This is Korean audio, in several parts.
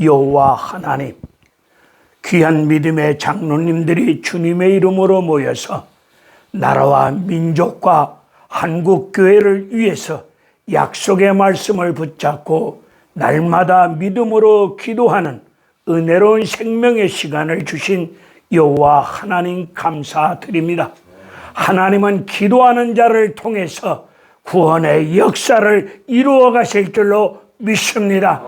여호와 하나님, 귀한 믿음의 장로님들이 주님의 이름으로 모여서 나라와 민족과 한국교회를 위해서 약속의 말씀을 붙잡고 날마다 믿음으로 기도하는 은혜로운 생명의 시간을 주신 여호와 하나님 감사드립니다. 하나님은 기도하는 자를 통해서 구원의 역사를 이루어 가실 줄로 믿습니다.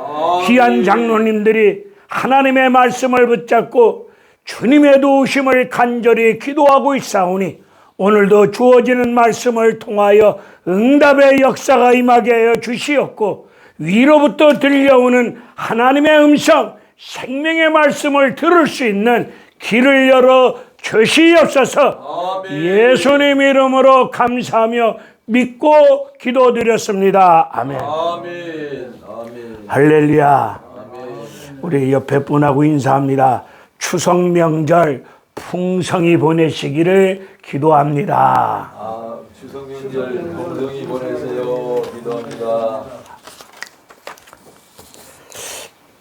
귀한 장로님들이 하나님의 말씀을 붙잡고 주님의 도우심을 간절히 기도하고 있사오니 오늘도 주어지는 말씀을 통하여 응답의 역사가 임하게 하여 주시옵고 위로부터 들려오는 하나님의 음성, 생명의 말씀을 들을 수 있는 길을 열어 주시옵소서. 예수님 이름으로 감사하며 믿고 기도드렸습니다. 아멘. 아멘. 아멘. 할렐루야. 아멘. 우리 옆에 분하고 인사합니다. 추석 명절 풍성히 보내시기를 기도합니다. 추석 명절 풍성히 보내세요. 기도합니다.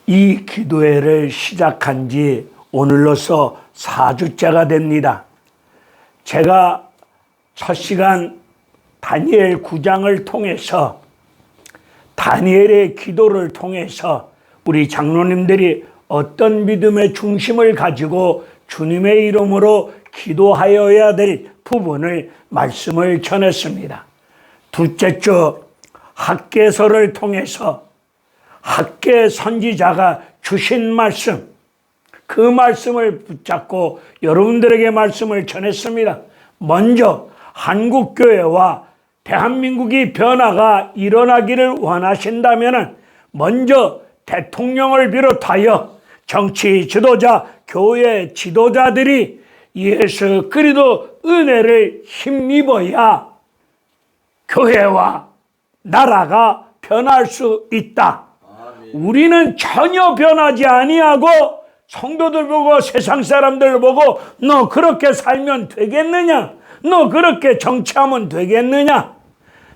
이 기도회를 시작한 지 오늘로서 4주째가 됩니다. 제가 첫 시간 다니엘 9장을 통해서 다니엘의 기도를 통해서 우리 장로님들이 어떤 믿음의 중심을 가지고 주님의 이름으로 기도하여야 될 부분을 말씀을 전했습니다. 둘째 주 학개서를 통해서 학개 선지자가 주신 말씀, 그 말씀을 붙잡고 여러분들에게 말씀을 전했습니다. 먼저 한국교회와 대한민국이 변화가 일어나기를 원하신다면 먼저 대통령을 비롯하여 정치 지도자, 교회 지도자들이 예수 그리스도 은혜를 힘입어야 교회와 나라가 변할 수 있다. 우리는 전혀 변하지 아니하고 성도들 보고 세상 사람들 보고 너 그렇게 살면 되겠느냐? 너 그렇게 정치하면 되겠느냐?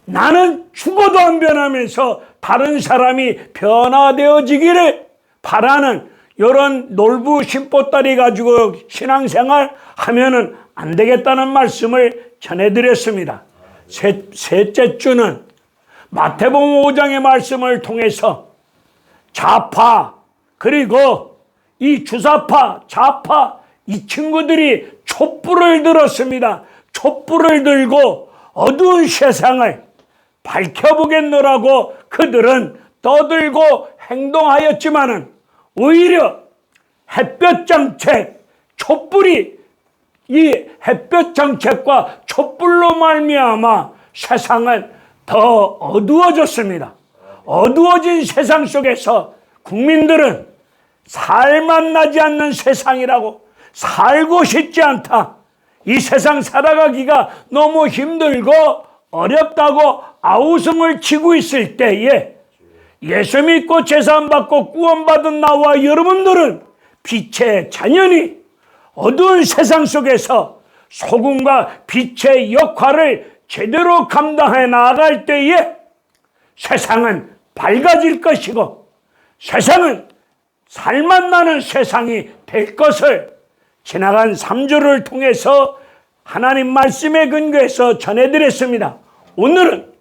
나는 죽어도 안 변하면서 다른 사람이 변화되어지기를 바라는 이런 놀부 심보따리 가지고 신앙생활 하면은 안 되겠다는 말씀을 전해드렸습니다. 셋째 주는 마태복음 5장의 말씀을 통해서 좌파 그리고 이 주사파 좌파 이 친구들이 촛불을 들었습니다. 촛불을 들고 어두운 세상을 밝혀보겠노라고 그들은 떠들고 행동하였지만은 오히려 햇볕 정책, 촛불이 이 햇볕 정책과 촛불로 말미암아 세상은 더 어두워졌습니다. 어두워진 세상 속에서 국민들은 살만 나지 않는 세상이라고 살고 싶지 않다. 이 세상 살아가기가 너무 힘들고 어렵다고 아우성을 치고 있을 때에 예수 믿고 제사받고 구원받은 나와 여러분들은 빛의 자녀니 어두운 세상 속에서 소금과 빛의 역할을 제대로 감당해 나아갈 때에 세상은 밝아질 것이고 세상은 살만 나는 세상이 될 것을 지나간 3주를 통해서 하나님 말씀에 근거해서 전해드렸습니다. 오늘은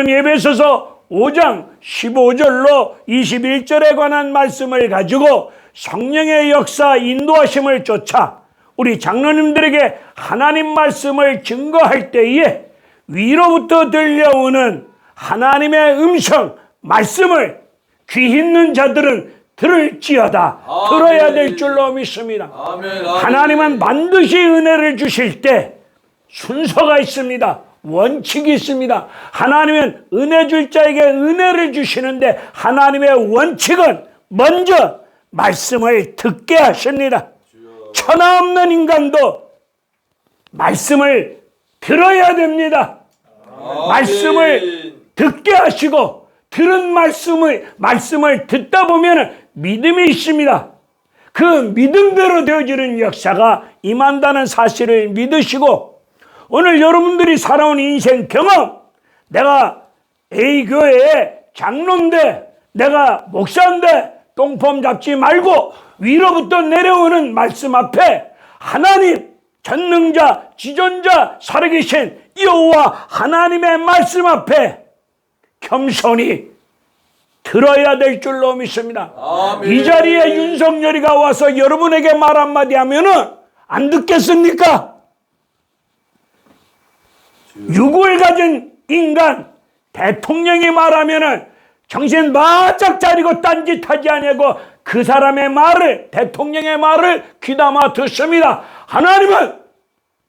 에베소서 5장 15절로 21절에 관한 말씀을 가지고 성령의 역사 인도하심을 쫓아 우리 장로님들에게 하나님 말씀을 증거할 때에 위로부터 들려오는 하나님의 음성 말씀을 귀 있는 자들은 들을지어다. 들어야 될 줄로 믿습니다. 하나님은 반드시 은혜를 주실 때 순서가 있습니다. 원칙이 있습니다. 하나님은 은혜 줄 자에게 은혜를 주시는데 하나님의 원칙은 먼저 말씀을 듣게 하십니다. 천하 없는 인간도 말씀을 들어야 됩니다. 말씀을 듣게 하시고 들은 말씀을 듣다 보면 믿음이 있습니다. 그 믿음대로 되어지는 역사가 임한다는 사실을 믿으시고 오늘 여러분들이 살아온 인생 경험, 내가 A교회의 장로인데 내가 목사인데 똥폼 잡지 말고 위로부터 내려오는 말씀 앞에 하나님 전능자 지존자 살아계신 여호와 하나님의 말씀 앞에 겸손히 들어야 될 줄로 믿습니다. 아멘. 이 자리에 윤석열이가 와서 여러분에게 말 한마디 하면은 안 듣겠습니까? 육을 가진 인간 대통령이 말하면은 정신 바짝 차리고 딴짓하지 아니하고 그 사람의 말을, 대통령의 말을 귀담아 듣습니다. 하나님은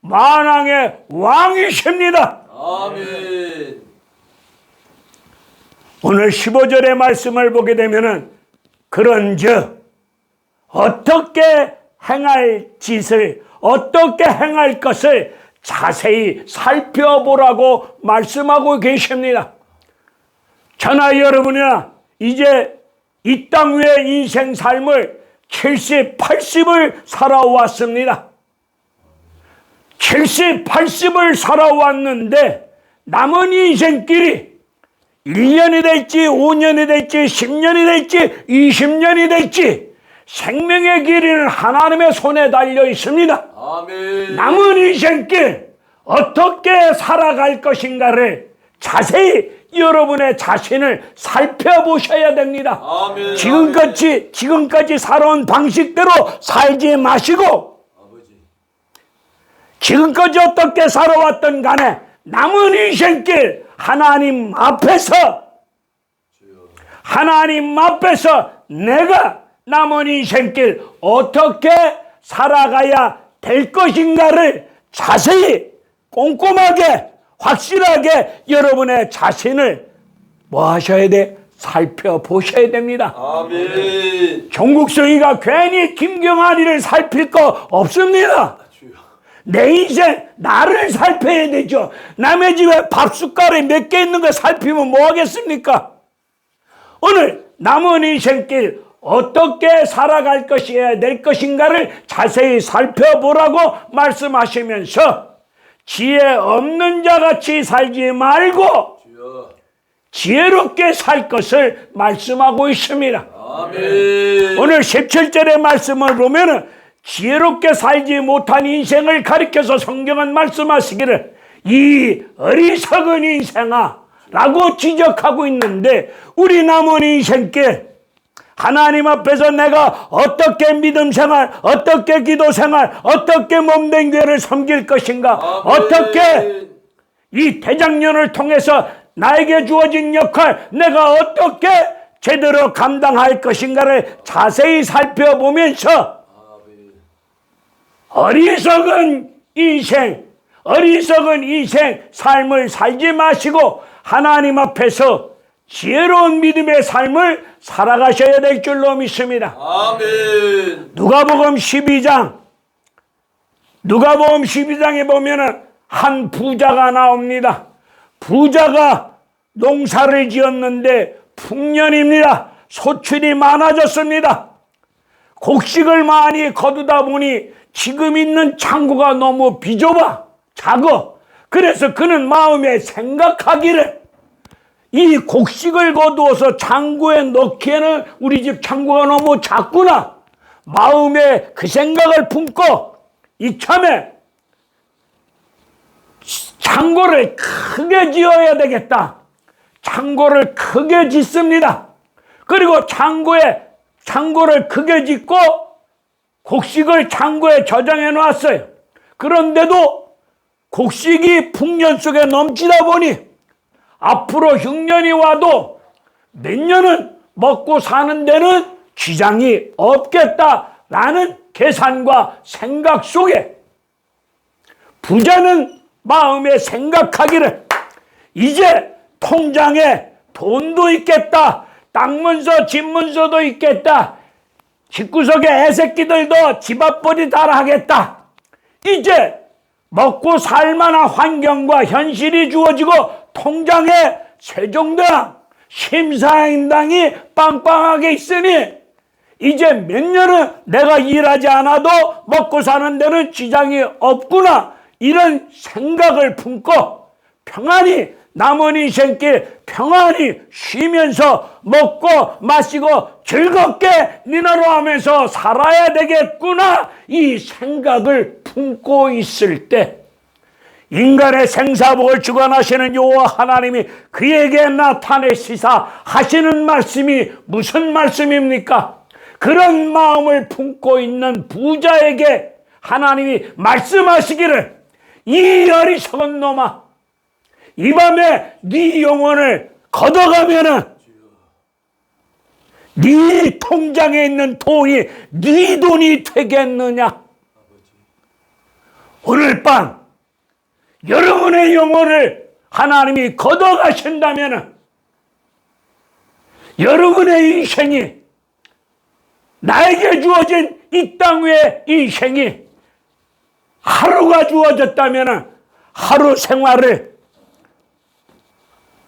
만왕의 왕이십니다. 아멘. 오늘 15절의 말씀을 보게 되면은 그런즉 어떻게 행할 짓을, 어떻게 행할 것을 자세히 살펴보라고 말씀하고 계십니다. 저나 여러분이나 이제 이 땅 위의 인생 삶을 70, 80을 살아왔습니다. 70, 80을 살아왔는데 남은 인생길이 1년이 될지 5년이 될지 10년이 될지 20년이 될지 생명의 길이는 하나님의 손에 달려 있습니다. 아멘. 남은 인생길 어떻게 살아갈 것인가를 자세히 여러분의 자신을 살펴보셔야 됩니다. 아멘. 지금까지 살아온 방식대로 살지 마시고 아버지. 지금까지 어떻게 살아왔던 간에 남은 인생길 하나님 앞에서 내가 남은 인생길 어떻게 살아가야 될 것인가를 자세히 꼼꼼하게 확실하게 여러분의 자신을 뭐 하셔야 돼? 살펴보셔야 됩니다. 아멘. 종국성이가 괜히 김경아리를 살필 거 없습니다. 주여. 내 인생 나를 살펴야 되죠. 남의 집에 밥숟가락이 몇 개 있는 거 살피면 뭐 하겠습니까? 오늘 남은 인생길 어떻게 살아갈 것이어야 될 것인가를 자세히 살펴보라고 말씀하시면서 지혜 없는 자같이 살지 말고 주여. 지혜롭게 살 것을 말씀하고 있습니다. 아멘. 오늘 17절의 말씀을 보면은 지혜롭게 살지 못한 인생을 가리켜서 성경은 말씀하시기를 이 어리석은 인생아 라고 지적하고 있는데 우리 남은 인생길 하나님 앞에서 내가 어떻게 믿음 생활, 어떻게 기도 생활, 어떻게 몸된 교회를 섬길 것인가, 아멘. 어떻게 이 대장년을 통해서 나에게 주어진 역할 내가 어떻게 제대로 감당할 것인가를 자세히 살펴보면서 어리석은 인생 삶을 살지 마시고 하나님 앞에서 지혜로운 믿음의 삶을 살아가셔야 될 줄로 믿습니다. 아멘. 누가복음 12장에 보면은 한 부자가 나옵니다. 부자가 농사를 지었는데 풍년입니다. 소출이 많아졌습니다. 곡식을 많이 거두다 보니 지금 있는 창고가 너무 비좁아, 작아. 그래서 그는 마음에 생각하기를 이 곡식을 거두어서 창고에 넣기에는 우리 집 창고가 너무 작구나. 마음에 그 생각을 품고 이참에 창고를 크게 지어야 되겠다. 창고를 크게 짓습니다. 그리고 창고를 크게 짓고 곡식을 창고에 저장해 놨어요. 그런데도 곡식이 풍년 속에 넘치다 보니 앞으로 흉년이 와도 몇 년은 먹고 사는 데는 지장이 없겠다라는 계산과 생각 속에 부자는 마음에 생각하기를 이제 통장에 돈도 있겠다. 땅 문서, 집 문서도 있겠다. 집구석에 애새끼들도 집 앞벌이 달아하겠다. 이제 먹고 살만한 환경과 현실이 주어지고 통장에 세종대왕, 심사임당이 빵빵하게 있으니 이제 몇 년은 내가 일하지 않아도 먹고 사는 데는 지장이 없구나. 이런 생각을 품고 평안히 남은 인생께 평안히 쉬면서 먹고 마시고 즐겁게 니나로 하면서 살아야 되겠구나, 이 생각을 품고 있을 때 인간의 생사복을 주관하시는 여호와 하나님이 그에게 나타내시사 하시는 말씀이 무슨 말씀입니까? 그런 마음을 품고 있는 부자에게 하나님이 말씀하시기를, 이 어리석은 놈아, 이 밤에 네 영혼을 걷어가면은 네 통장에 있는 돈이 네 돈이 되겠느냐? 오늘 밤 여러분의 영혼을 하나님이 걷어가신다면 여러분의 인생이, 나에게 주어진 이 땅 위의 인생이 하루가 주어졌다면 하루 생활을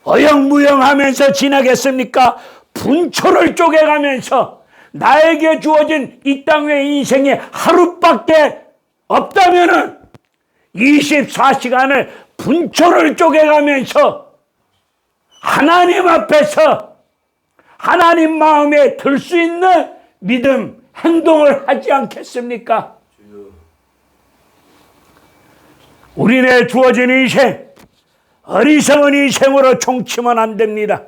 어영무영하면서 지나겠습니까? 분초를 쪼개가면서 나에게 주어진 이 땅 위의 인생이 하루밖에 없다면 24시간을 분초를 쪼개가면서 하나님 앞에서 하나님 마음에 들 수 있는 믿음, 행동을 하지 않겠습니까? 우리네 주어진 인생, 어리석은 인생으로 총치면 안 됩니다.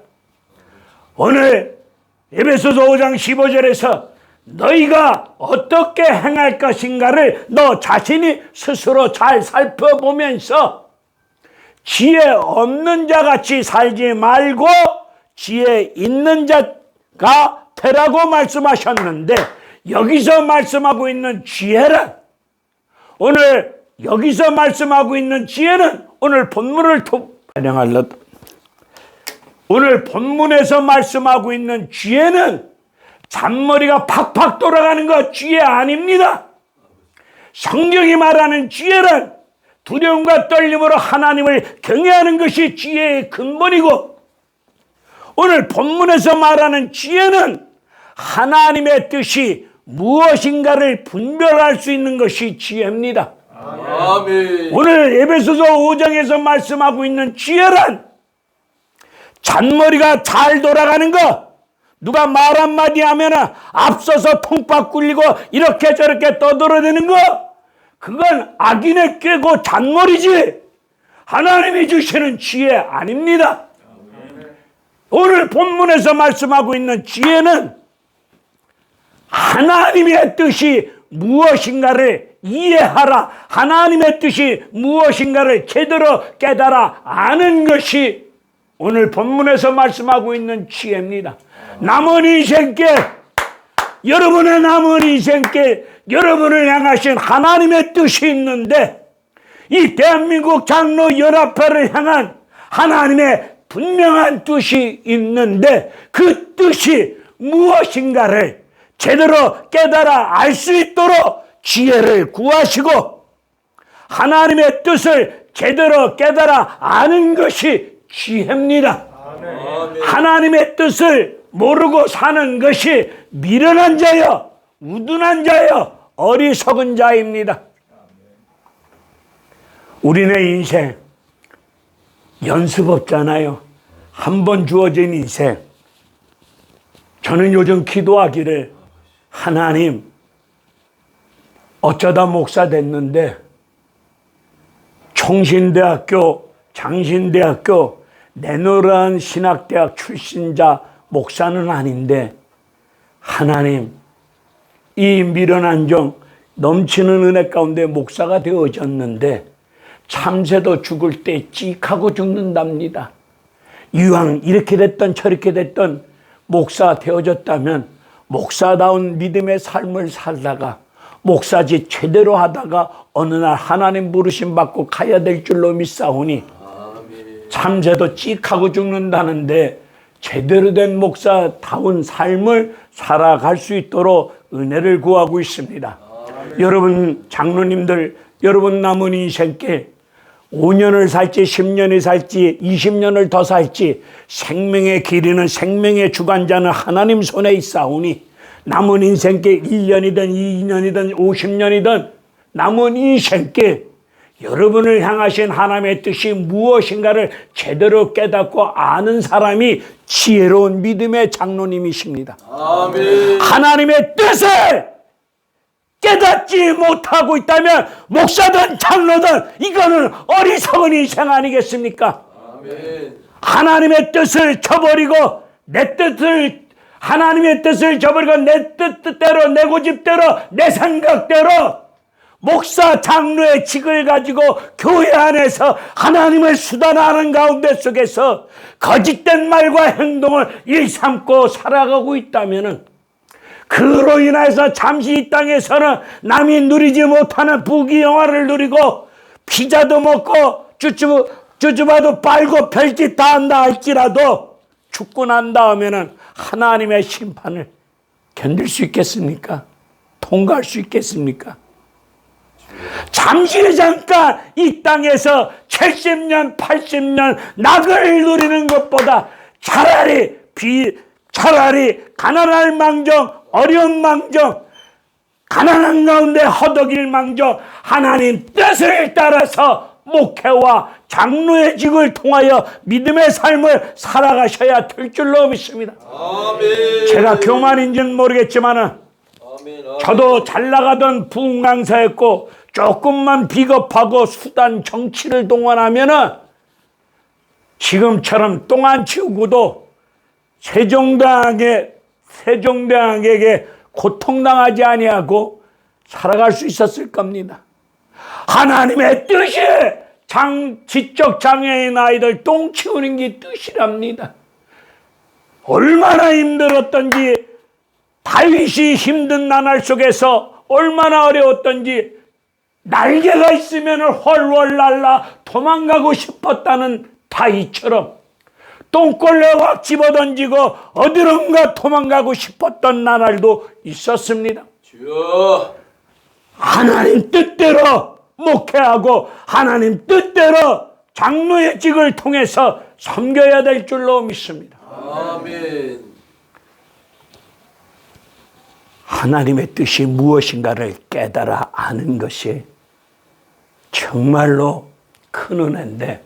오늘 에베소서 5장 15절에서 너희가 어떻게 행할 것인가를 너 자신이 스스로 잘 살펴보면서 지혜 없는 자같이 살지 말고 지혜 있는 자가 되라고 말씀하셨는데, 여기서 말씀하고 있는 지혜는, 오늘 여기서 말씀하고 있는 지혜는 오늘 본문을 오늘 본문에서 말씀하고 있는 지혜는 잔머리가 팍팍 돌아가는 것 지혜 아닙니다. 성경이 말하는 지혜는 두려움과 떨림으로 하나님을 경외하는 것이 지혜의 근본이고, 오늘 본문에서 말하는 지혜는 하나님의 뜻이 무엇인가를 분별할 수 있는 것이 지혜입니다. 아멘. 오늘 에베소서 5장에서 말씀하고 있는 지혜란 잔머리가 잘 돌아가는 것, 누가 말 한마디 하면 앞서서 통박 굴리고 이렇게 저렇게 떠들어대는 것, 그건 악인의 꾀고 잔머리지 하나님이 주시는 지혜 아닙니다. 오늘 본문에서 말씀하고 있는 지혜는 하나님의 뜻이 무엇인가를 이해하라, 하나님의 뜻이 무엇인가를 제대로 깨달아 아는 것이 오늘 본문에서 말씀하고 있는 지혜입니다. 남은 인생께, 여러분의 남은 인생께 여러분을 향하신 하나님의 뜻이 있는데, 이 대한민국 장로연합회를 향한 하나님의 분명한 뜻이 있는데, 그 뜻이 무엇인가를 제대로 깨달아 알 수 있도록 지혜를 구하시고 하나님의 뜻을 제대로 깨달아 아는 것이 지혜입니다. 아멘. 하나님의 뜻을 모르고 사는 것이 미련한 자여, 우둔한 자여, 어리석은 자입니다. 우리네 인생 연습 없잖아요. 한 번 주어진 인생. 저는 요즘 기도하기를, 하나님, 어쩌다 목사 됐는데 총신대학교, 장신대학교, 내노란 신학대학 출신자 목사는 아닌데, 하나님, 이 미련한 종 넘치는 은혜 가운데 목사가 되어졌는데 참새도 죽을 때 찌하고 죽는답니다. 이왕 이렇게 됐던 저렇게 됐던 목사 되어졌다면 목사다운 믿음의 삶을 살다가 목사짓 제대로 하다가 어느 날 하나님 부르심 받고 가야 될 줄로 믿사오니, 참새도 찌하고 죽는다는데 제대로 된 목사다운 삶을 살아갈 수 있도록 은혜를 구하고 있습니다. 여러분 장로님들, 여러분 남은 인생께 5년을 살지 10년을 살지 20년을 더 살지 생명의 길이는, 생명의 주관자는 하나님 손에 있사오니 남은 인생께 1년이든 2년이든 50년이든 남은 인생께 여러분을 향하신 하나님의 뜻이 무엇인가를 제대로 깨닫고 아는 사람이 지혜로운 믿음의 장로님이십니다. 아멘. 하나님의 뜻을 깨닫지 못하고 있다면 목사든 장로든 이거는 어리석은 인생 아니겠습니까? 아멘. 하나님의 뜻을 저버리고 하나님의 뜻을 저버리고 내 뜻대로, 내 고집대로, 내 생각대로 목사 장로의 직을 가지고 교회 안에서 하나님을 수단하는 가운데 속에서 거짓된 말과 행동을 일삼고 살아가고 있다면 그로 인해서 잠시 이 땅에서는 남이 누리지 못하는 부귀영화를 누리고 피자도 먹고 쭈쭈바도 빨고 별짓 다 한다 할지라도 죽고 난 다음에는 하나님의 심판을 견딜 수 있겠습니까? 통과할 수 있겠습니까? 잠시 잠깐 이 땅에서 70년, 80년 낙을 누리는 것보다 차라리 가난할 망정, 어려운 망정, 가난한 가운데 허덕일 망정 하나님 뜻을 따라서 목회와 장로의 직을 통하여 믿음의 삶을 살아가셔야 될 줄로 믿습니다. 아멘. 제가 교만인지는 모르겠지만은 아멘. 저도 잘 나가던 부흥강사였고 조금만 비겁하고 수단 정치를 동원하면은 지금처럼 똥 안 치우고도 세종대왕에게 고통당하지 아니하고 살아갈 수 있었을 겁니다. 하나님의 뜻이 지적 장애인 아이들 똥 치우는 게 뜻이랍니다. 얼마나 힘들었던지 다윗이 힘든 나날 속에서 얼마나 어려웠던지 날개가 있으면 훨훨 날아 도망가고 싶었다는 다윗처럼 똥걸레 확 집어던지고 어디론가 도망가고 싶었던 나날도 있었습니다. 주여. 하나님 뜻대로 목회하고 하나님 뜻대로 장로의 직을 통해서 섬겨야 될 줄로 믿습니다. 아멘. 하나님의 뜻이 무엇인가를 깨달아 아는 것이 정말로 큰 은혜인데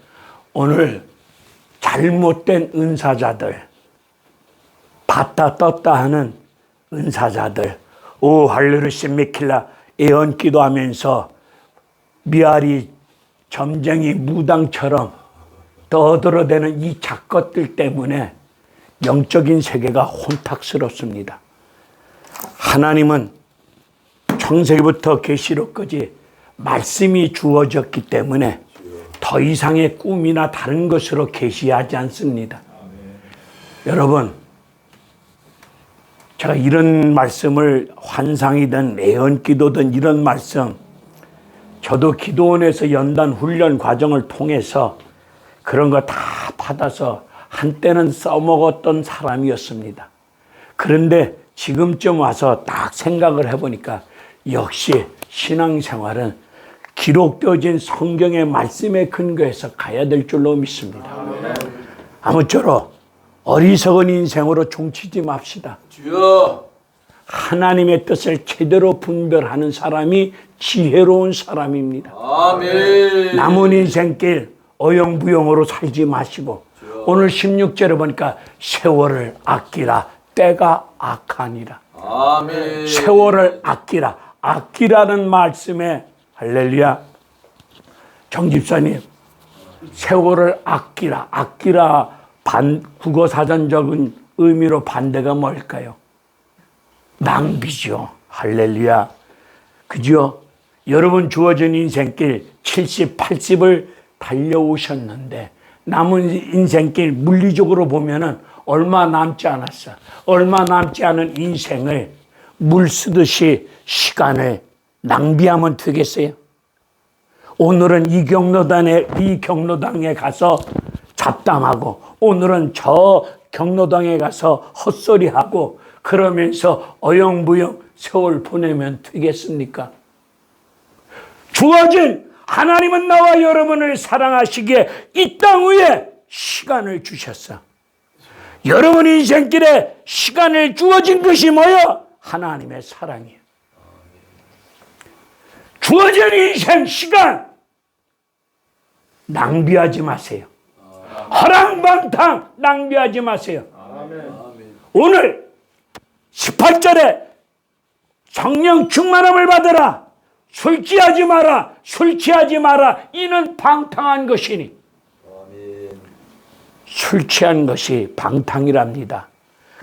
오늘 잘못된 은사자들, 봤다 떴다 하는 은사자들, 오 할레루야 미킬라 애언기도 하면서 미아리 점쟁이 무당처럼 떠들어대는 이 작것들 때문에 영적인 세계가 혼탁스럽습니다. 하나님은 창세기부터 계시록까지 말씀이 주어졌기 때문에 더 이상의 꿈이나 다른 것으로 계시하지 않습니다. 여러분, 제가 이런 말씀을 환상이든 애언기도든 이런 말씀 저도 기도원에서 연단 훈련 과정을 통해서 그런 거 다 받아서 한때는 써먹었던 사람이었습니다. 그런데 지금쯤 와서 딱 생각을 해보니까 역시 신앙생활은 기록되어진 성경의 말씀에 근거해서 가야 될 줄로 믿습니다. 아무쪼록 어리석은 인생으로 종치지 맙시다. 주여. 하나님의 뜻을 제대로 분별하는 사람이 지혜로운 사람입니다. 아멘. 남은 인생길 어영부영으로 살지 마시고 오늘 16절에 보니까 세월을 아끼라 때가 악하니라. 아멘. 세월을 아끼라. 아끼라는 말씀에 할렐루야. 정집사님, 세월을 아끼라. 아끼라 국어사전적인 의미로 반대가 뭘까요? 낭비죠. 할렐루야. 그죠? 여러분 주어진 인생길 70, 80을 달려오셨는데 남은 인생길 물리적으로 보면은 얼마 남지 않았어. 얼마 남지 않은 인생을 물 쓰듯이 시간을 낭비하면 되겠어요? 오늘은 이 경로당에 가서 잡담하고 오늘은 저 경로당에 가서 헛소리하고 그러면서 어영부영 세월 보내면 되겠습니까? 주어진 하나님은 나와 여러분을 사랑하시기에 이 땅 위에 시간을 주셨어. 여러분 인생길에 시간을 주어진 것이 뭐야? 하나님의 사랑이에요. 주어진 인생 시간 낭비하지 마세요. 허랑방탕 낭비하지 마세요. 오늘 18절에 성령 충만함을 받으라. 술 취하지 마라. 술 취하지 마라. 이는 방탕한 것이니. 술 취한 것이 방탕이랍니다.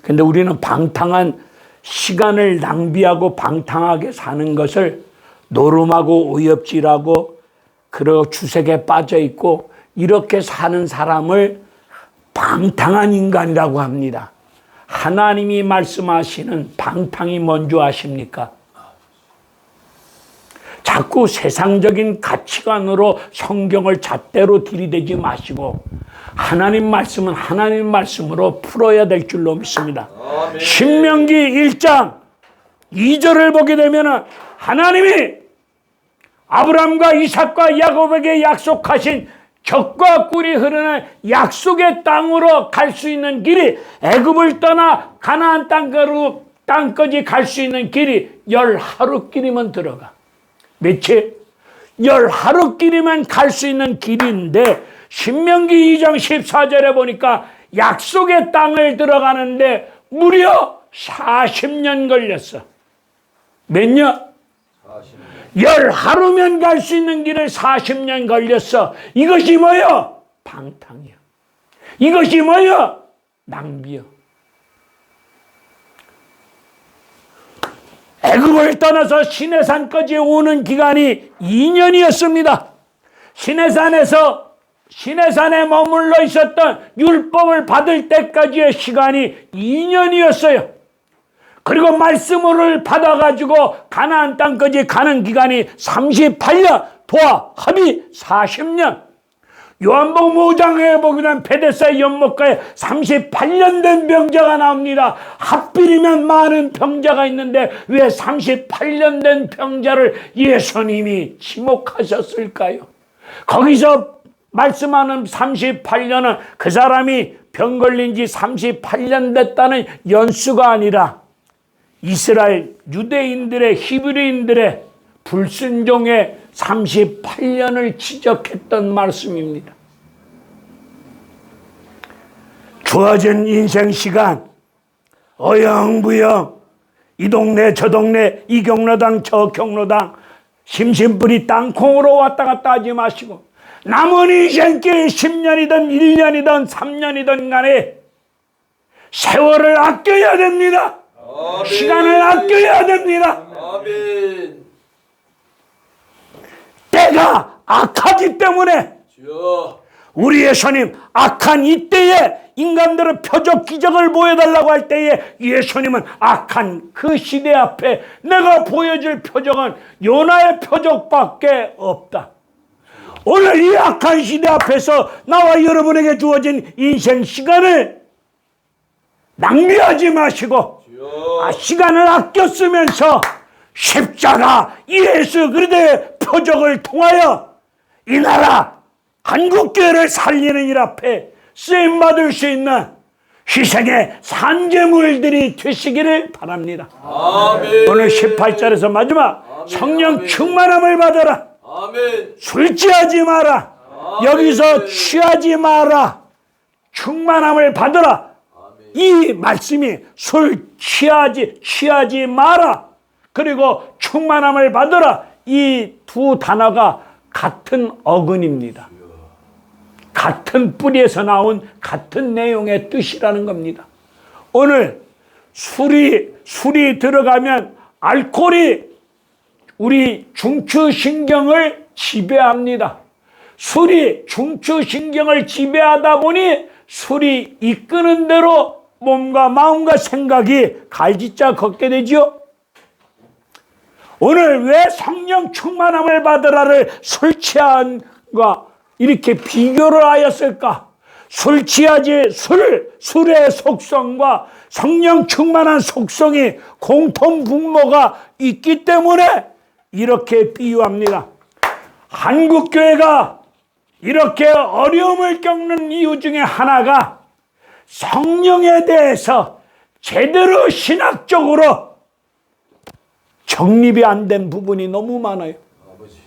근데 우리는 방탕한 시간을 낭비하고 방탕하게 사는 것을 노름하고 오엽질하고 그리고 주색에 빠져 있고 이렇게 사는 사람을 방탕한 인간이라고 합니다. 하나님이 말씀하시는 방탕이 뭔지 아십니까? 자꾸 세상적인 가치관으로 성경을 잣대로 들이대지 마시고 하나님 말씀은 하나님 말씀으로 풀어야 될 줄로 믿습니다. 신명기 1장 2절을 보게 되면 하나님이 아브라함과 이삭과 야곱에게 약속하신 젖과 꿀이 흐르는 약속의 땅으로 갈 수 있는 길이 애굽을 떠나 가나안 땅까지 갈 수 있는 길이 10하루길이면 들어가. 며칠? 10하루길이면 갈 수 있는 길인데 신명기 2장 14절에 보니까 약속의 땅을 들어가는데 무려 40년 걸렸어. 몇 년? 10하루면 갈 수 있는 길을 40년 걸렸어. 이것이 뭐요? 방탕이요. 이것이 뭐요? 낭비요. 애굽을 떠나서 시내산까지 오는 기간이 2년이었습니다. 시내산에 머물러 있었던 율법을 받을 때까지의 시간이 2년이었어요. 그리고 말씀을 받아가지고 가나안 땅까지 가는 기간이 38년, 도합, 합이 40년. 요한복음 5장에 보면 베데스다 연못가에 38년 된 병자가 나옵니다. 하필이면 많은 병자가 있는데 왜 38년 된 병자를 예수님이 지목하셨을까요? 거기서 말씀하는 38년은 그 사람이 병 걸린 지 38년 됐다는 연수가 아니라 이스라엘 유대인들의 히브리인들의 불순종의 38년을 지적했던 말씀입니다. 주어진 인생 시간 어영부영 이 동네 저 동네 이 경로당 저 경로당 심심풀이 땅콩으로 왔다 갔다 하지 마시고 남은 인생길 10년이든 1년이든 3년이든 간에 세월을 아껴야 됩니다. 아멘. 시간을 아껴야 됩니다. 아멘. 때가 악하기 때문에 주여. 우리 예수님 악한 이때에 인간들은 표적 기적을 보여달라고 할 때에 예수님은 악한 그 시대 앞에 내가 보여줄 표적은 요나의 표적밖에 없다. 오늘 이 악한 시대 앞에서 나와 여러분에게 주어진 인생 시간을 낭비하지 마시고 시간을 아껴 쓰면서 십자가 예수 그리스도의 표적을 통하여 이 나라 한국교회를 살리는 일 앞에 쓰임받을 수 있는 희생의 산재물들이 되시기를 바랍니다. 아멘. 오늘 18절에서 마지막 아멘. 성령 아멘. 충만함을 받아라. 아멘. 술 취하지 마라. 아멘. 여기서 취하지 마라. 충만함을 받아라. 아멘. 이 말씀이 술 취하지 마라. 그리고 충만함을 받아라. 이 두 단어가 같은 어근입니다. 같은 뿌리에서 나온 같은 내용의 뜻이라는 겁니다. 오늘 술이 들어가면 알코올이 우리 중추신경을 지배합니다. 술이 중추신경을 지배하다 보니 술이 이끄는 대로 몸과 마음과 생각이 갈짓자 걷게 되죠. 오늘 왜 성령 충만함을 받으라를 술 취함과 이렇게 비교를 하였을까? 술의 속성과 성령 충만한 속성이 공통 분모가 있기 때문에 이렇게 비유합니다. 한국교회가 이렇게 어려움을 겪는 이유 중에 하나가 성령에 대해서 제대로 신학적으로 정립이 안 된 부분이 너무 많아요. 아버지.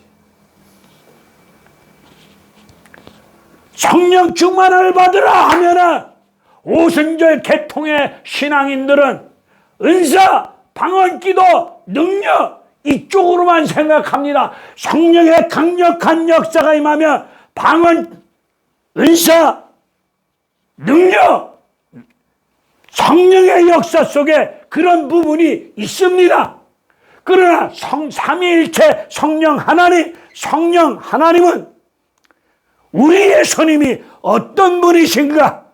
성령 충만을 받으라 하면은 오순절 계통의 신앙인들은 은사, 방언, 기도, 능력 이쪽으로만 생각합니다. 성령의 강력한 역사가 임하면 방언, 은사, 능력, 성령의 역사 속에 그런 부분이 있습니다. 그러나 삼위일체 성령 하나님은 우리의 스님이 어떤 분이신가?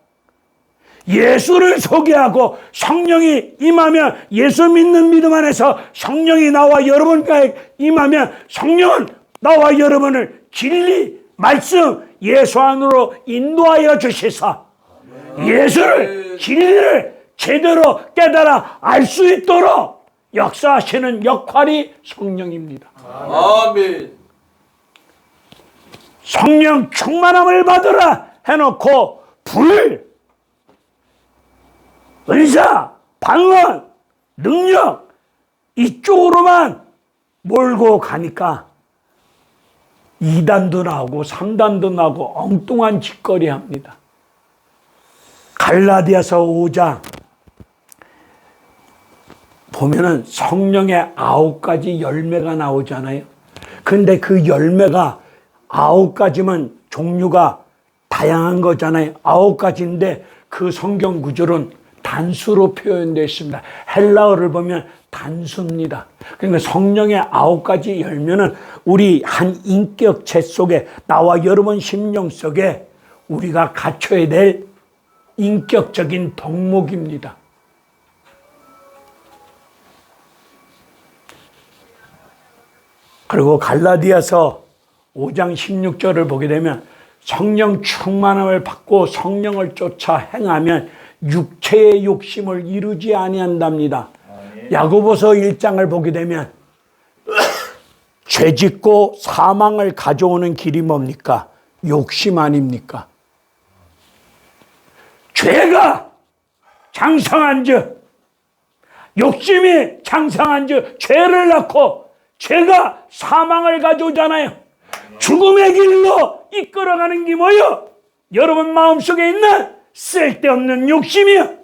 예수를 소개하고 성령이 임하면 예수 믿는 믿음 안에서 성령이 나와 여러분께 임하면 성령은 나와 여러분을 진리, 말씀, 예수 안으로 인도하여 주시사 예수를, 진리를 제대로 깨달아 알 수 있도록 역사하시는 역할이 성령입니다. 아멘. 성령 충만함을 받으라 해놓고 은사, 방언, 능력 이쪽으로만 몰고 가니까 2단도 나오고 3단도 나오고 엉뚱한 짓거리 합니다. 갈라디아서 5장 보면은 성령의 9가지 열매가 나오잖아요. 근데 그 열매가 9가지면 종류가 다양한 거잖아요. 9가지인데 그 성경 구절은 단수로 표현되어 있습니다. 헬라어를 보면 단수입니다. 그러니까 성령의 9가지 열매는 우리 한 인격체 속에 나와 여러분 심령 속에 우리가 갖춰야 될 인격적인 덕목입니다. 그리고 갈라디아서 5장 16절을 보게 되면 성령 충만함을 받고 성령을 쫓아 행하면 육체의 욕심을 이루지 아니한답니다. 야고보서 1장을 보게 되면 죄짓고 사망을 가져오는 길이 뭡니까? 욕심 아닙니까? 죄가 장성한 즉 욕심이 장성한 즉 죄를 낳고 죄가 사망을 가져오잖아요. 죽음의 길로 이끌어가는 게 뭐요? 여러분 마음속에 있는 쓸데없는 욕심이요.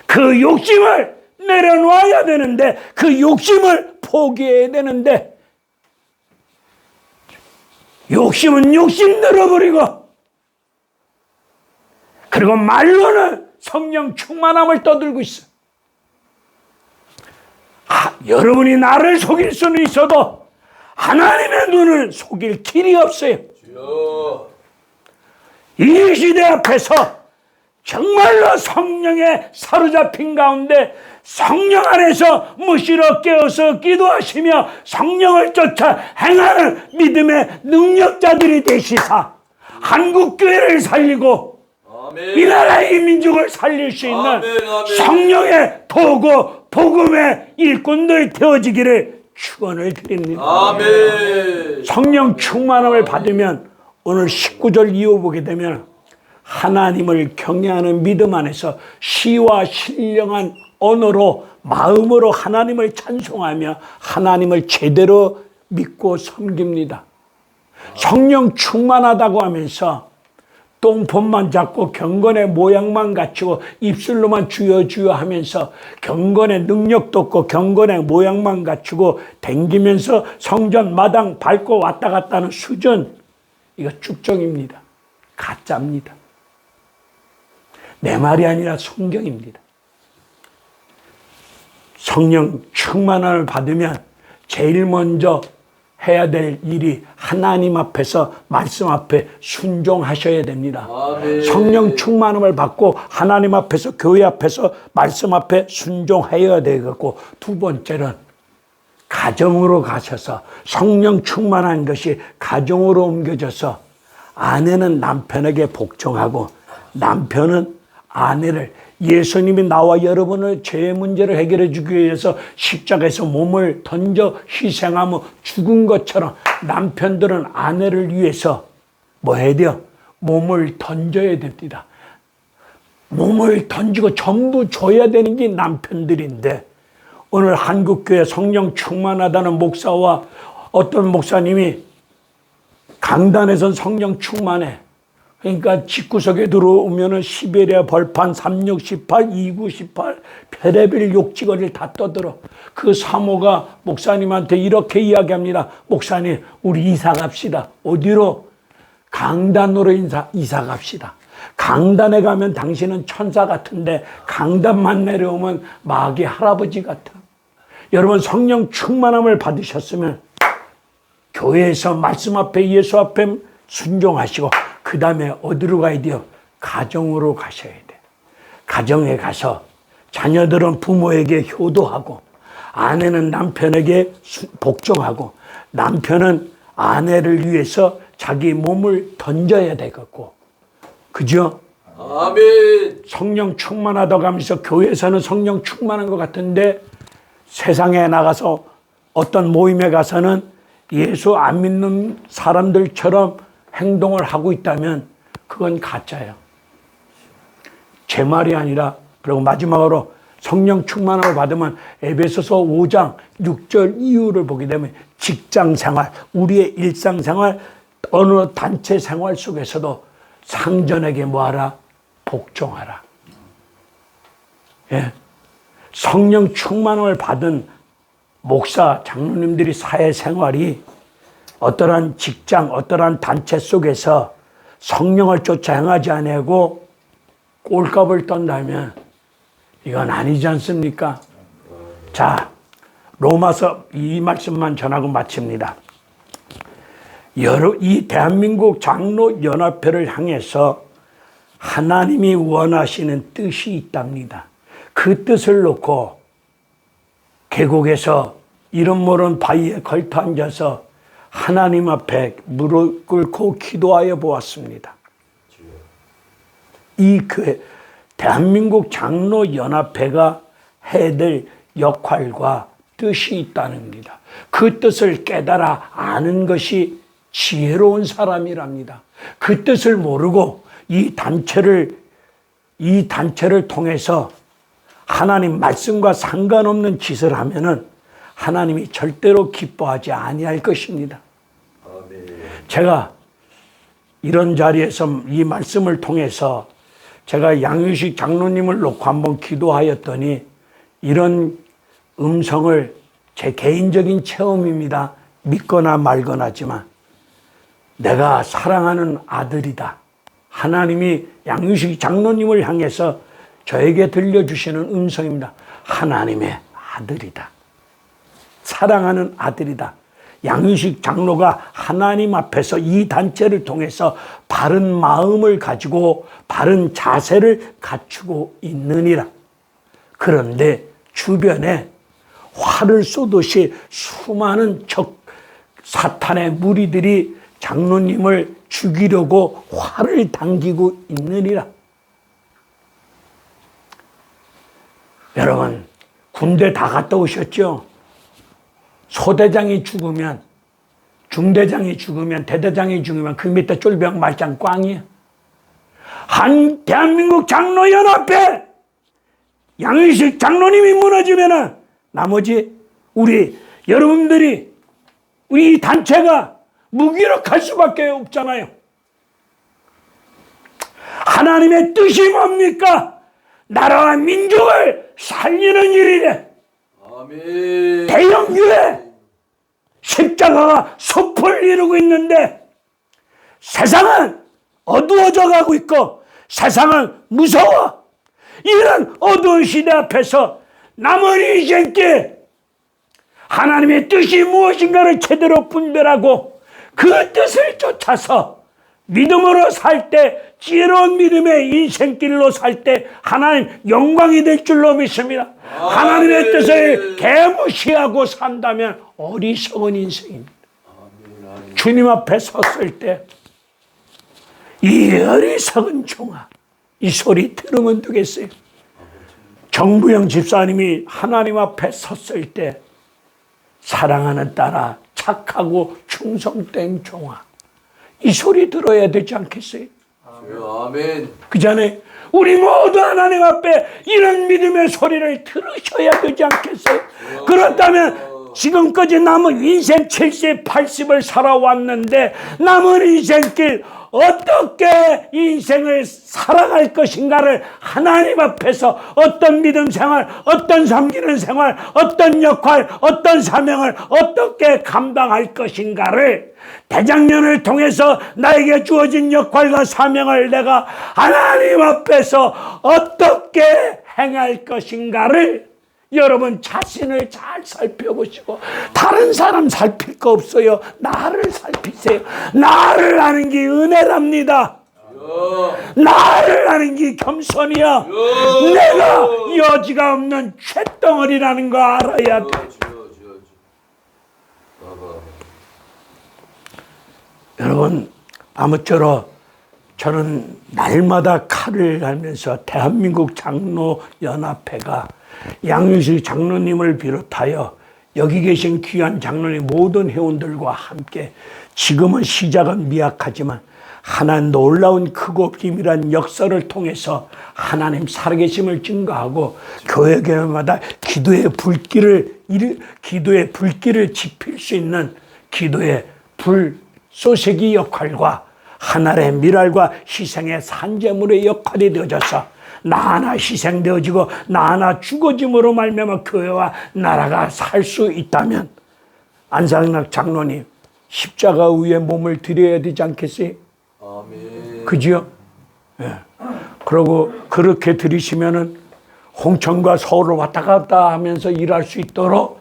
그 욕심을 내려놓아야 되는데 그 욕심을 포기해야 되는데 욕심은 욕심 늘어버리고 그리고 말로는 성령 충만함을 떠들고 있어. 여러분이 나를 속일 수는 있어도 하나님의 눈을 속일 길이 없어요. 주여. 이 시대 앞에서 정말로 성령에 사로잡힌 가운데 성령 안에서 무시로 깨어서 기도하시며 성령을 쫓아 행하는 믿음의 능력자들이 되시사 한국교회를 살리고 아멘. 이 나라의 민족을 살릴 수 있는 아멘, 아멘. 성령의 도구 복음의 일꾼들 되어지기를 축원을 드립니다. 아멘. 성령 충만함을 받으면 오늘 19절 이어보게 되면 하나님을 경외하는 믿음 안에서 시와 신령한 언어로 마음으로 하나님을 찬송하며 하나님을 제대로 믿고 섬깁니다. 성령 충만하다고 하면서 똥폼만 잡고 경건의 모양만 갖추고 입술로만 주여 주여 하면서 경건의 능력도 없고 경건의 모양만 갖추고 댕기면서 성전 마당 밟고 왔다 갔다 하는 수준, 이거 쭉정입니다. 가짜입니다. 내 말이 아니라 성경입니다. 성령 충만함을 받으면 제일 먼저 해야 될 일이 하나님 앞에서 말씀 앞에 순종하셔야 됩니다. 아멘. 성령 충만함을 받고 하나님 앞에서 교회 앞에서 말씀 앞에 순종해야 되겠고, 두 번째는 가정으로 가셔서 성령 충만한 것이 가정으로 옮겨져서 아내는 남편에게 복종하고 남편은 아내를, 예수님이 나와 여러분의 죄의 문제를 해결해 주기 위해서 십자가에서 몸을 던져 희생하며 죽은 것처럼 남편들은 아내를 위해서 뭐 해야 돼요? 몸을 던져야 됩니다. 몸을 던지고 전부 줘야 되는 게 남편들인데, 오늘 한국교회 성령 충만하다는 목사와 어떤 목사님이 강단에선 성령 충만해. 그러니까 집구석에 들어오면은 시베리아 벌판 3618, 2918 별의별 욕지거리를 다 떠들어. 그 사모가 목사님한테 이렇게 이야기합니다. 목사님, 우리 이사 갑시다. 어디로? 강단으로 이사 갑시다. 강단에 가면 당신은 천사 같은데 강단만 내려오면 마귀 할아버지 같아. 여러분, 성령 충만함을 받으셨으면 교회에서 말씀 앞에, 예수 앞에 순종하시고, 그 다음에 어디로 가야 돼요? 가정으로 가셔야 돼. 가정에 가서 자녀들은 부모에게 효도하고, 아내는 남편에게 복종하고, 남편은 아내를 위해서 자기 몸을 던져야 되겠고, 그죠? 아멘. 성령 충만하다고 하면서 교회에서는 성령 충만한 것 같은데, 세상에 나가서 어떤 모임에 가서는 예수 안 믿는 사람들처럼 행동을 하고 있다면 그건 가짜예요. 제 말이 아니라. 그리고 마지막으로 성령 충만함을 받으면 에베소서 5장 6절 이후를 보게 되면 직장생활, 우리의 일상생활, 어느 단체 생활 속에서도 상전에게 뭐하라? 복종하라. 예. 성령 충만함을 받은 목사, 장로님들이 사회생활이 어떠한 직장, 어떠한 단체 속에서 성령을 쫓아 행하지 아니하고 꼴값을 떤다면 이건 아니지 않습니까? 자, 로마서 이 말씀만 전하고 마칩니다. 이 대한민국 장로연합회를 향해서 하나님이 원하시는 뜻이 있답니다. 그 뜻을 놓고 계곡에서 이름 모르는 바위에 걸터 앉아서 하나님 앞에 무릎 꿇고 기도하여 보았습니다. 이 대한민국 장로연합회가 해야 될 역할과 뜻이 있다는 겁니다. 그 뜻을 깨달아 아는 것이 지혜로운 사람이랍니다. 그 뜻을 모르고 이 단체를 통해서 하나님 말씀과 상관없는 짓을 하면은 하나님이 절대로 기뻐하지 아니할 것입니다. 제가 이런 자리에서 이 말씀을 통해서 제가 양윤식 장로님을 놓고 한번 기도하였더니 이런 음성을, 제 개인적인 체험입니다. 믿거나 말거나지만 내가 사랑하는 아들이다. 하나님이 양윤식 장로님을 향해서 저에게 들려주시는 음성입니다. 하나님의 아들이다. 사랑하는 아들이다. 양윤식 장로가 하나님 앞에서 이 단체를 통해서 바른 마음을 가지고 바른 자세를 갖추고 있느니라. 그런데 주변에 활을 쏘듯이 수많은 사탄의 무리들이 장로님을 죽이려고 활을 당기고 있느니라. 여러분, 군대 다 갔다 오셨죠? 소대장이 죽으면, 중대장이 죽으면, 대대장이 죽으면 그 밑에 쫄병 말짱 꽝이야. 한 대한민국 장로연합회 양윤식 장로님이 무너지면은 나머지 여러분들이 우리 단체가 무기력할 수밖에 없잖아요. 하나님의 뜻이 뭡니까? 나라와 민족을 살리는 일이래. 아멘. 대형교회 십자가가 숲을 이루고 있는데 세상은 어두워져 가고 있고 세상은 무서워. 이런 어두운 시대 앞에서 남은 인생께 하나님의 뜻이 무엇인가를 제대로 분별하고 그 뜻을 쫓아서 믿음으로 살 때, 지혜로운 믿음의 인생길로 살 때 하나님 영광이 될 줄로 믿습니다. 하나님의 뜻을 개무시하고 산다면 어리석은 인생입니다. 주님 앞에 섰을 때 이 어리석은 종아, 이 소리 들으면 되겠어요. 정부영 집사님이 하나님 앞에 섰을 때 사랑하는 딸아, 착하고 충성된 종아, 이 소리 들어야 되지 않겠어요? 아멘. 그 전에 우리 모두 하나님 앞에 이런 믿음의 소리를 들으셔야 되지 않겠어요? 그렇다면 지금까지 남은 인생 70, 80을 살아왔는데 남은 인생길 어떻게 인생을 살아갈 것인가를 하나님 앞에서 어떤 믿음 생활, 어떤 섬기는 생활, 어떤 역할, 어떤 사명을 어떻게 감당할 것인가를 대장년을 통해서 나에게 주어진 역할과 사명을 내가 하나님 앞에서 어떻게 행할 것인가를 여러분 자신을 잘 살펴보시고 다른 사람 살필 거 없어요. 나를 살피세요. 나를 아는 게 은혜랍니다. 나를 아는 게 겸손이야. 내가 여지가 없는 쇳덩어리라는 거 알아야 돼. 여러분 아무쪼록 저는 날마다 칼을 갈면서 대한민국 장로연합회가 양윤식 장로님을 비롯하여 여기 계신 귀한 장로님 모든 회원들과 함께 지금은 시작은 미약하지만 하나님 놀라운 크고 비밀한 역사를 통해서 하나님 살아계심을 증거하고 교회마다 기도의 불길을 지필 수 있는 기도의 불쏘시기 역할과 하나님의 미랄과 희생의 산재물의 역할이 되어져서 나 하나 희생되어지고 나 하나 죽어짐으로 말미암아 교회와 나라가 살 수 있다면 안상락 장로님 십자가 위에 몸을 드려야 되지 않겠어요? 아멘. 그지요? 예. 그리고 그렇게 드리시면은 홍천과 서울을 왔다 갔다 하면서 일할 수 있도록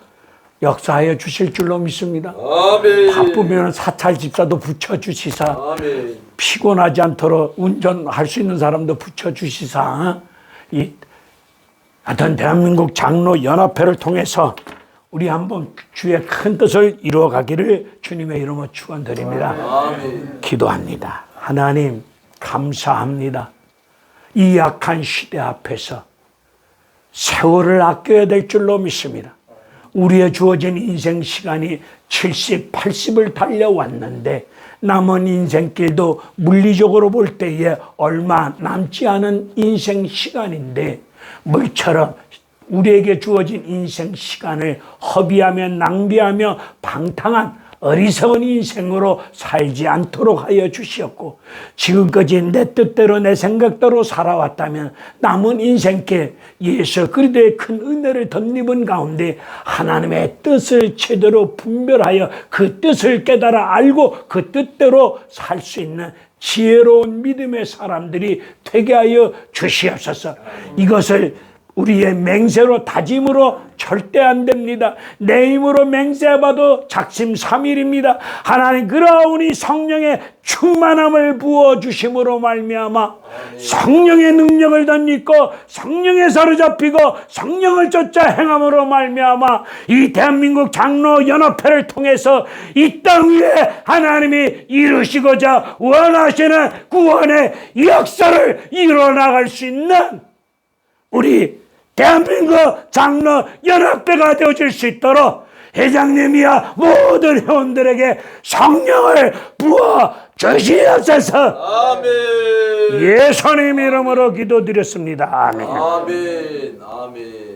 역사하여 주실 줄로 믿습니다. 아멘. 바쁘면 사찰 집사도 붙여주시사 아멘. 피곤하지 않도록 운전할 수 있는 사람도 붙여주시사 이 하여튼 대한민국 장로연합회를 통해서 우리 한번 주의 큰 뜻을 이루어가기를 주님의 이름으로 축원드립니다. 아멘. 기도합니다. 하나님 감사합니다. 이 약한 시대 앞에서 세월을 아껴야 될 줄로 믿습니다. 우리의 주어진 인생 시간이 70, 80을 달려왔는데 남은 인생길도 물리적으로 볼 때에 얼마 남지 않은 인생 시간인데 물처럼 우리에게 주어진 인생 시간을 허비하며 낭비하며 방탕한 어리석은 인생으로 살지 않도록 하여 주시었고 지금까지 내 뜻대로 내 생각대로 살아왔다면 남은 인생길 예수 그리스도의 큰 은혜를 덧입은 가운데 하나님의 뜻을 제대로 분별하여 그 뜻을 깨달아 알고 그 뜻대로 살 수 있는 지혜로운 믿음의 사람들이 되게 하여 주시옵소서. 이것을 우리의 맹세로 다짐으로 절대 안 됩니다. 내 힘으로 맹세해봐도 작심삼일입니다. 하나님 그러하오니 성령의 충만함을 부어주심으로 말미암아 성령의 능력을 덧입고 성령에 사로잡히고 성령을 쫓아 행함으로 말미암아 이 대한민국 장로연합회를 통해서 이 땅 위에 하나님이 이루시고자 원하시는 구원의 역사를 이뤄나갈 수 있는 우리 대한민국 장로연합회가 되어질 수 있도록 회장님이야 모든 회원들에게 성령을 부어 주시옵소서. 아멘. 예수님 이름으로 기도드렸습니다. 아멘. 아멘. 아멘.